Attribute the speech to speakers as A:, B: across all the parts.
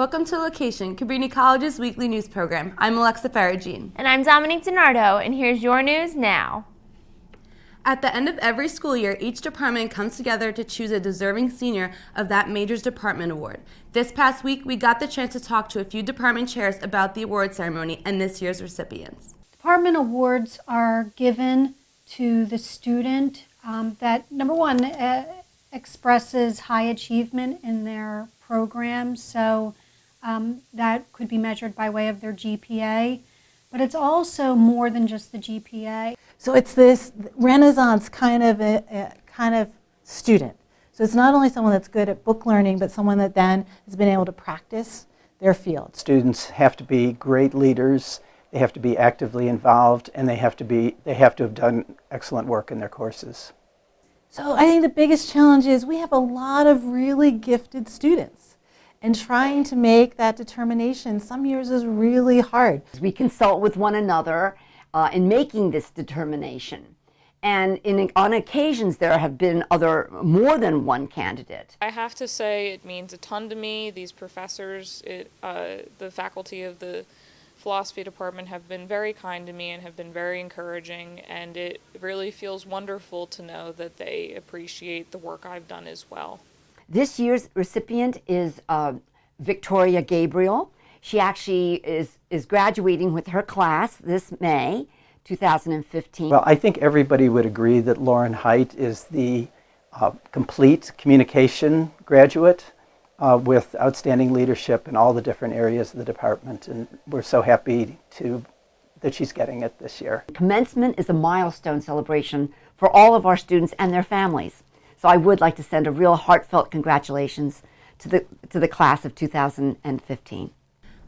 A: Welcome to LOQation, Cabrini College's weekly news program. I'm Alexa Faragine.
B: And I'm Dominique DiNardo, and here's your news now.
A: At the end of every school year, each department comes together to choose a deserving senior of that major's department award. This past week, we got the chance to talk to a few department chairs about the award ceremony and this year's recipients.
C: Department awards are given to the student that, number one, expresses high achievement in their program, so that could be measured by way of their GPA, but it's also more than just the GPA.
D: So it's this Renaissance kind of student. So it's not only someone that's good at book learning, but someone that then has been able to practice their field.
E: Students have to be great leaders, they have to be actively involved, and they have to have done excellent work in their courses.
D: So I think the biggest challenge is we have a lot of really gifted students, and trying to make that determination some years is really hard.
F: We consult with one another in making this determination. And on occasions there have been more than one candidate.
G: I have to say it means a ton to me. These professors, the faculty of the philosophy department have been very kind to me and have been very encouraging, and it really feels wonderful to know that they appreciate the work I've done as well.
F: This year's recipient is Victoria Gabriel. She actually is graduating with her class this May 2015.
E: Well, I think everybody would agree that Lauren Height is the complete communication graduate with outstanding leadership in all the different areas of the department, and we're so happy that she's getting it this year.
F: Commencement is a milestone celebration for all of our students and their families. So I would like to send a real heartfelt congratulations to the class of 2015.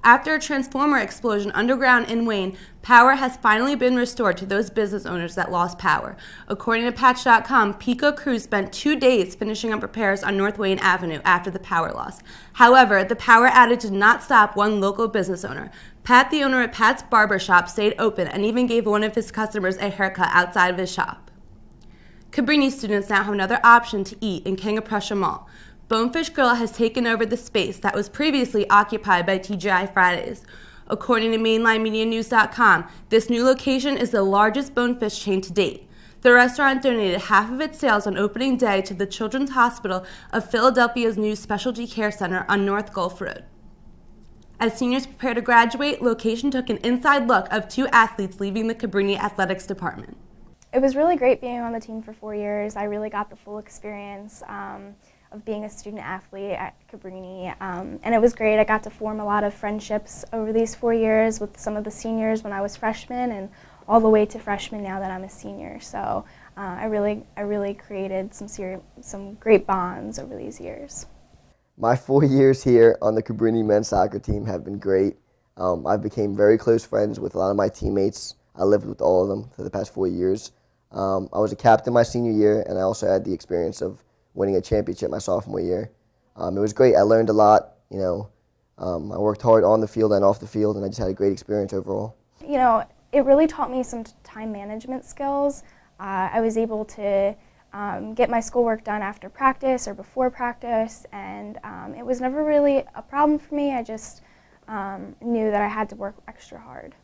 A: After a transformer explosion underground in Wayne, power has finally been restored to those business owners that lost power. According to Patch.com, Pico crews spent 2 days finishing up repairs on North Wayne Avenue after the power loss. However, the power outage did not stop one local business owner. Pat, the owner at Pat's Barber Shop, stayed open and even gave one of his customers a haircut outside of his shop. Cabrini students now have another option to eat in King of Prussia Mall. Bonefish Grill has taken over the space that was previously occupied by TGI Fridays. According to MainlineMediaNews.com, this new location is the largest Bonefish chain to date. The restaurant donated half of its sales on opening day to the Children's Hospital of Philadelphia's new Specialty Care Center on North Gulf Road. As seniors prepare to graduate, LOQation took an inside look of two athletes leaving the Cabrini Athletics Department.
H: It was really great being on the team for 4 years. I really got the full experience of being a student athlete at Cabrini, and it was great. I got to form a lot of friendships over these 4 years with some of the seniors when I was freshman and all the way to freshman now that I'm a senior. So I really created some great bonds over these years.
I: My 4 years here on the Cabrini men's soccer team have been great. I became very close friends with a lot of my teammates. I lived with all of them for the past 4 years. I was a captain my senior year, and I also had the experience of winning a championship my sophomore year. It was great. I learned a lot. I worked hard on the field and off the field, and I just had a great experience overall.
H: It really taught me some time management skills. I was able to get my schoolwork done after practice or before practice, and it was never really a problem for me. I just knew that I had to work extra hard.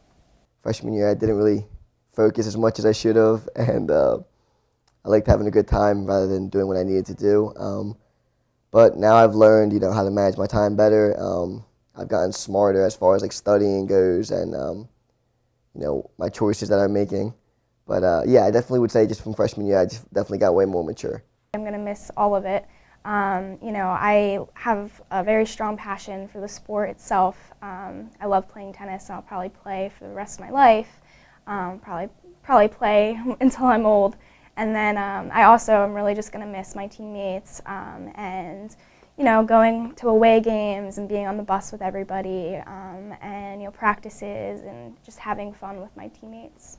I: Freshman year, I didn't really focus as much as I should have, and I liked having a good time rather than doing what I needed to do. But now I've learned, how to manage my time better. I've gotten smarter as far as studying goes, and my choices that I'm making. But yeah, I definitely would say just from freshman year, I just definitely got way more mature.
H: I'm gonna miss all of it. I have a very strong passion for the sport itself. I love playing tennis, and I'll probably play for the rest of my life. Probably play until I'm old. And then I also am really just going to miss my teammates and, going to away games and being on the bus with everybody and, practices and just having fun with my teammates.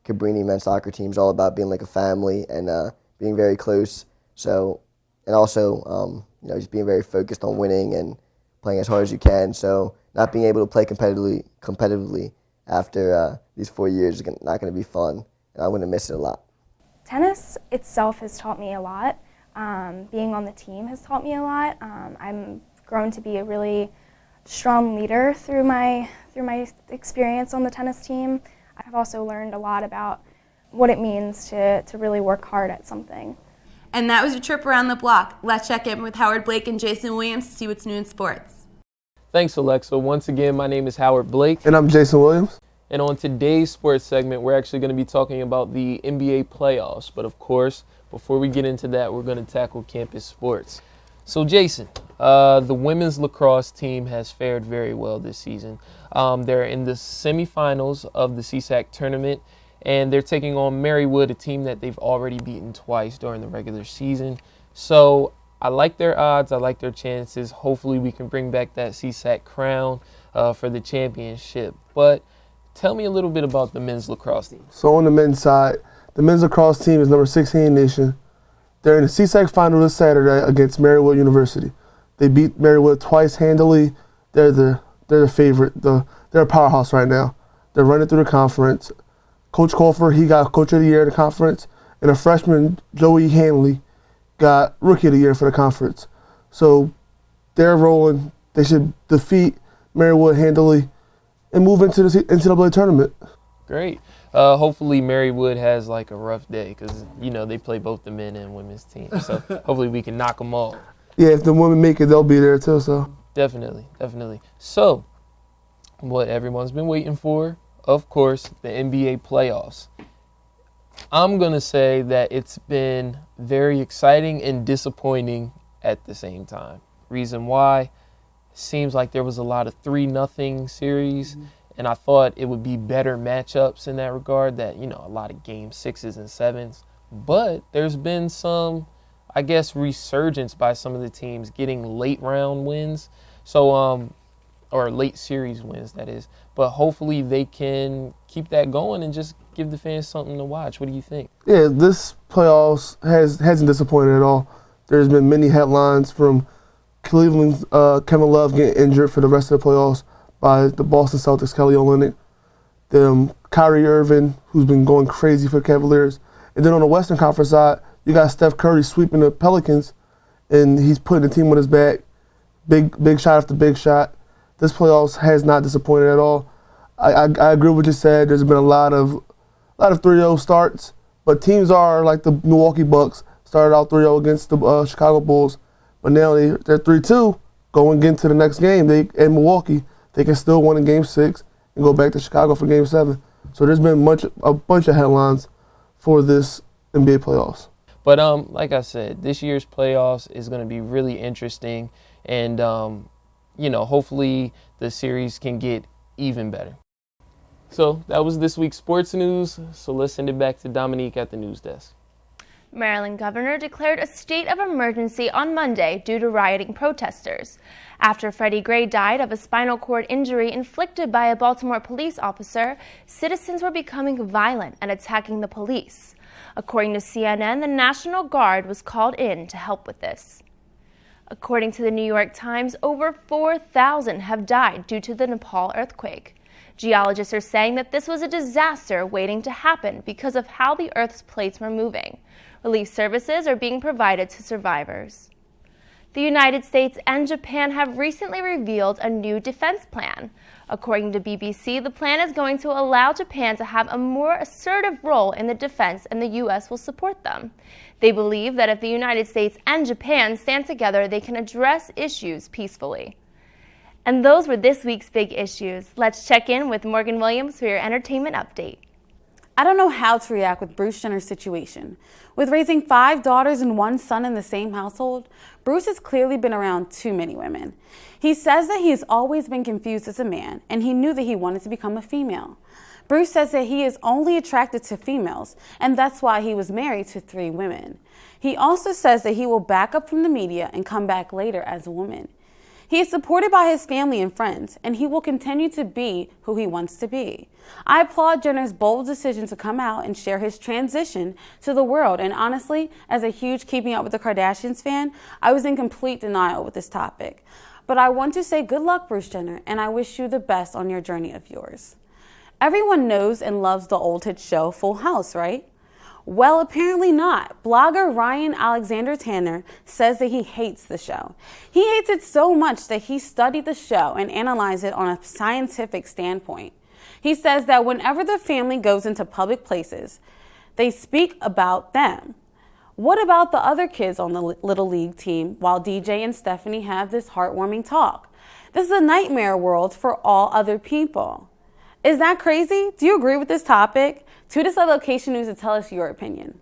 I: Cabrini men's soccer team is all about being like a family and being very close. So, and also, just being very focused on winning and playing as hard as you can. So not being able to play competitively after these 4 years is not going to be fun, and I'm going to miss it a lot.
H: Tennis itself has taught me a lot. Being on the team has taught me a lot. I'm grown to be a really strong leader through my experience on the tennis team. I've also learned a lot about what it means to really work hard at something.
A: And that was your trip around the block. Let's check in with Howard Blake and Jason Williams to see what's new in sports.
J: Thanks, Alexa. Once again, my name is Howard Blake.
K: And I'm Jason Williams.
J: And on today's sports segment, we're actually going to be talking about the NBA playoffs. But of course, before we get into that, we're going to tackle campus sports. So Jason, the women's lacrosse team has fared very well this season. They're in the semifinals of the CSAC tournament, and they're taking on Marywood, a team that they've already beaten twice during the regular season. So I like their odds. I like their chances. Hopefully we can bring back that CSAC crown for the championship. But tell me a little bit about the men's lacrosse team.
K: So on the men's side, the men's lacrosse team is number 16 in the nation. They're in the CSAC final this Saturday against Marywood University. They beat Marywood twice handily. They're the favorite. They're a powerhouse right now. They're running through the conference. Coach Colfer, he got Coach of the Year in the conference, and a freshman, Joey Hanley, got Rookie of the Year for the conference. So they're rolling. They should defeat Marywood handily and move into the NCAA tournament.
J: Great. Hopefully Marywood has like a rough day because, they play both the men and women's teams. So hopefully we can knock them all.
K: Yeah, if the women make it, they'll be there too. So
J: Definitely. So what everyone's been waiting for, of course, the NBA playoffs. I'm going to say that it's been very exciting and disappointing at the same time. Reason why, seems like there was a lot of 3-0 series, and I thought it would be better matchups in that regard, that, a lot of game 6s and 7s. But there's been some, I guess, resurgence by some of the teams getting late round wins. So, or late series wins, that is. But hopefully they can keep that going and just give the fans something to watch. What do you think?
K: yeah, this playoffs hasn't disappointed at all. There's been many headlines from Cleveland's Kevin Love getting injured for the rest of the playoffs by the Boston Celtics' Kelly Olynyk. Kyrie Irving, who's been going crazy for the Cavaliers. And then on the Western Conference side, you got Steph Curry sweeping the Pelicans, and he's putting the team on his back. Big shot after big shot. This playoffs has not disappointed at all. I agree with what you said. There's been a lot of 3-0 starts, but teams are like the Milwaukee Bucks, started out 3-0 against the Chicago Bulls, but now they're 3-2 going into the next game. In Milwaukee, they can still win in Game 6 and go back to Chicago for Game 7. So there's been a bunch of headlines for this NBA playoffs.
J: But like I said, this year's playoffs is going to be really interesting, and hopefully the series can get even better. So that was this week's sports news. So let's send it back to Dominique at the news desk.
B: Maryland governor declared a state of emergency on Monday due to rioting protesters. After Freddie Gray died of a spinal cord injury inflicted by a Baltimore police officer, citizens were becoming violent and attacking the police. According to CNN, the National Guard was called in to help with this. According to the New York Times, over 4,000 have died due to the Nepal earthquake. Geologists are saying that this was a disaster waiting to happen because of how the Earth's plates were moving. Relief services are being provided to survivors. The United States and Japan have recently revealed a new defense plan. According to BBC, the plan is going to allow Japan to have a more assertive role in the defense, and the U.S. will support them. They believe that if the United States and Japan stand together, they can address issues peacefully. And those were this week's big issues. Let's check in with Morgan Williams for your entertainment update.
L: I don't know how to react with Bruce Jenner's situation. With raising 5 daughters and 1 son in the same household, Bruce has clearly been around too many women. He says that he has always been confused as a man, and he knew that he wanted to become a female. Bruce says that he is only attracted to females, and that's why he was married to 3 women. He also says that he will back up from the media and come back later as a woman. He is supported by his family and friends, and he will continue to be who he wants to be. I applaud Jenner's bold decision to come out and share his transition to the world, and honestly, as a huge Keeping Up with the Kardashians fan, I was in complete denial with this topic. But I want to say good luck, Bruce Jenner, and I wish you the best on your journey of yours. Everyone knows and loves the old hit show Full House, right? Well, apparently not. Blogger Ryan Alexander Tanner says that he hates the show. He hates it so much that he studied the show and analyzed it on a scientific standpoint. He says that whenever the family goes into public places, they speak about them. What about the other kids on the Little League team while DJ and Stephanie have this heartwarming talk? This is a nightmare world for all other people. Is that crazy? Do you agree with this topic? Tweet us at LOQation News to tell us your opinion.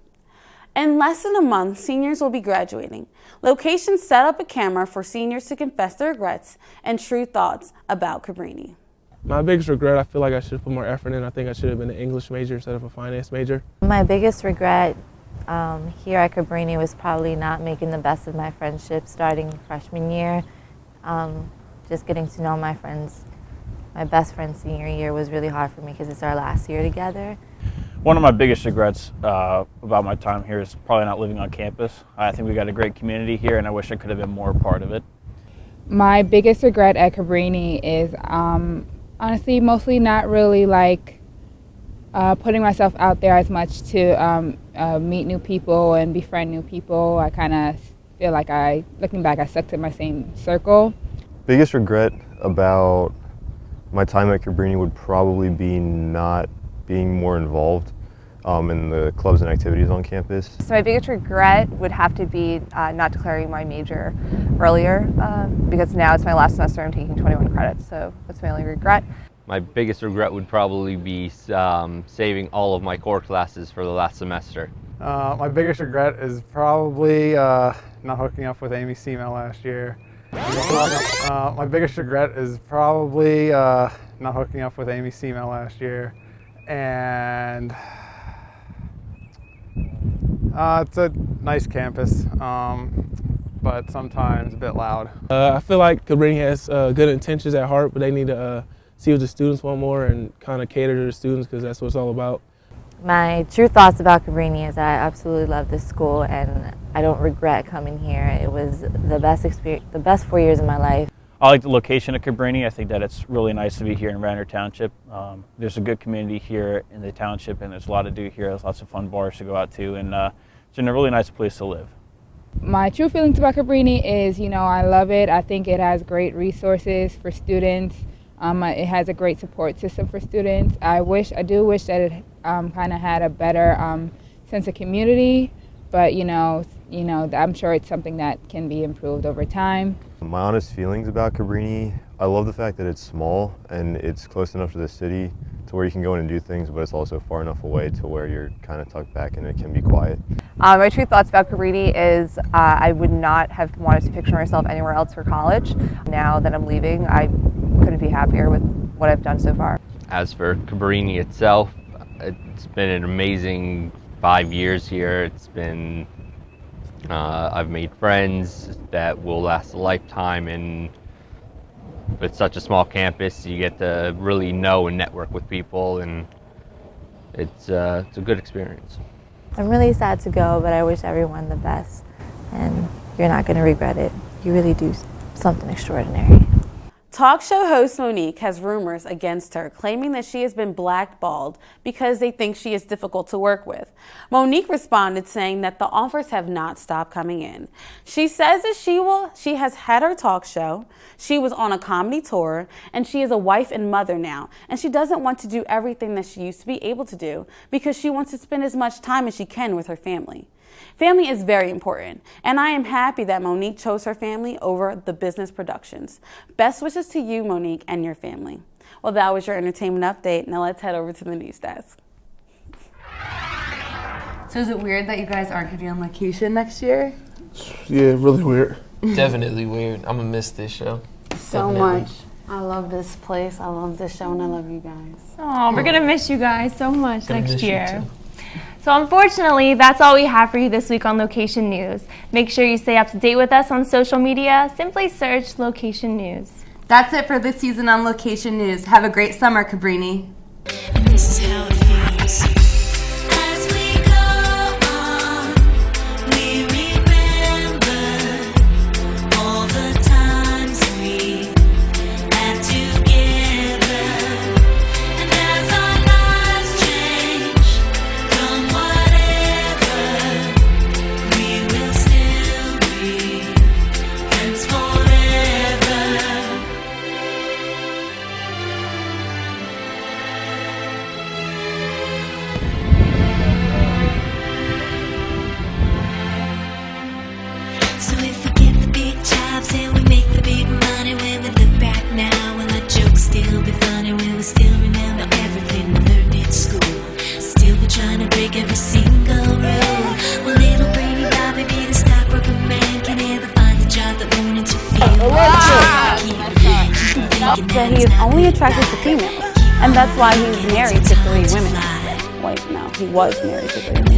L: In less than a month, seniors will be graduating. LOQation set up a camera for seniors to confess their regrets and true thoughts about Cabrini.
K: My biggest regret, I feel like I should have put more effort in. I think I should have been an English major instead of a finance major.
M: My biggest regret here at Cabrini was probably not making the best of my friendship starting freshman year. Just getting to know my friends. My best friend senior year was really hard for me because it's our last year together.
N: One of my biggest regrets about my time here is probably not living on campus. I think we got a great community here, and I wish I could have been more a part of it.
O: My biggest regret at Cabrini is honestly mostly not really like putting myself out there as much to meet new people and befriend new people. I kind of feel like looking back, I stuck to my same circle.
P: Biggest regret about my time at Cabrini would probably be not being more involved in the clubs and activities on campus.
Q: So my biggest regret would have to be not declaring my major earlier because now it's my last semester, I'm taking 21 credits, so that's my only regret.
R: My biggest regret would probably be saving all of my core classes for the last semester.
S: My biggest regret is probably not hooking up with Amy Seamel last year. My biggest regret is probably not hooking up with Amy Seamel last year. And it's a nice campus, but sometimes a bit loud.
K: I feel like Cabrini has good intentions at heart, but they need to see what the students want more and kind of cater to the students because that's what it's all about.
M: My true thoughts about Cabrini is I absolutely love this school and I don't regret coming here. It was the best experience, the best 4 years of my life.
N: I like the location of Cabrini. I think that it's really nice to be here in Radnor Township. There's a good community here in the township, and there's a lot to do here. There's lots of fun bars to go out to, and it's a really nice place to live.
O: My true feelings about Cabrini is, I love it. I think it has great resources for students. It has a great support system for students. I do wish that it kind of had a better sense of community, but I'm sure it's something that can be improved over time.
P: My honest feelings about Cabrini, I love the fact that it's small and it's close enough to the city to where you can go in and do things, but it's also far enough away to where you're kind of tucked back and it can be quiet.
Q: My true thoughts about Cabrini is I would not have wanted to picture myself anywhere else for college. Now that I'm leaving, I couldn't be happier with what I've done so far.
R: As for Cabrini itself, it's been an amazing 5 years here. It's been I've made friends that will last a lifetime, and with such a small campus, you get to really know and network with people, and it's a good experience.
M: I'm really sad to go, but I wish everyone the best, and you're not going to regret it. You really do something extraordinary.
L: Talk show host Monique has rumors against her, claiming that she has been blackballed because they think she is difficult to work with. Monique responded saying that the offers have not stopped coming in. She says that she has had her talk show, she was on a comedy tour, and she is a wife and mother now, and she doesn't want to do everything that she used to be able to do because she wants to spend as much time as she can with her family. Family is very important, and I am happy that Monique chose her family over the business productions. Best wishes to you, Monique, and your family. Well, that was your entertainment update. Now let's head over to the news desk.
A: So is it weird that you guys aren't going to be on location next year?
K: Yeah, really weird.
J: Definitely weird. I'm going to miss this show.
L: So
J: Definitely.
L: much. I love this place. I love this show, and I love you guys.
B: Oh, we're going to miss you guys so much
J: Gonna
B: next
J: miss you
B: year.
J: too.
B: So unfortunately, that's all we have for you this week on LOQation News. Make sure you stay up to date with us on social media. Simply search LOQation News.
A: That's it for this season on LOQation News. Have a great summer, Cabrini.
T: This is how it feels.
L: that he is only attracted to females, and that's why he's married to 3 women. Wait, no, he was married to 3 women.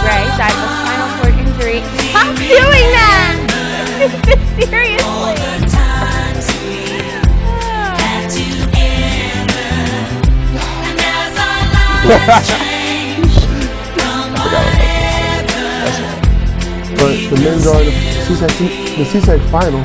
B: Gray died of a spinal cord injury. Stop doing that! Take this seriously.
K: But the men are the CSAC final.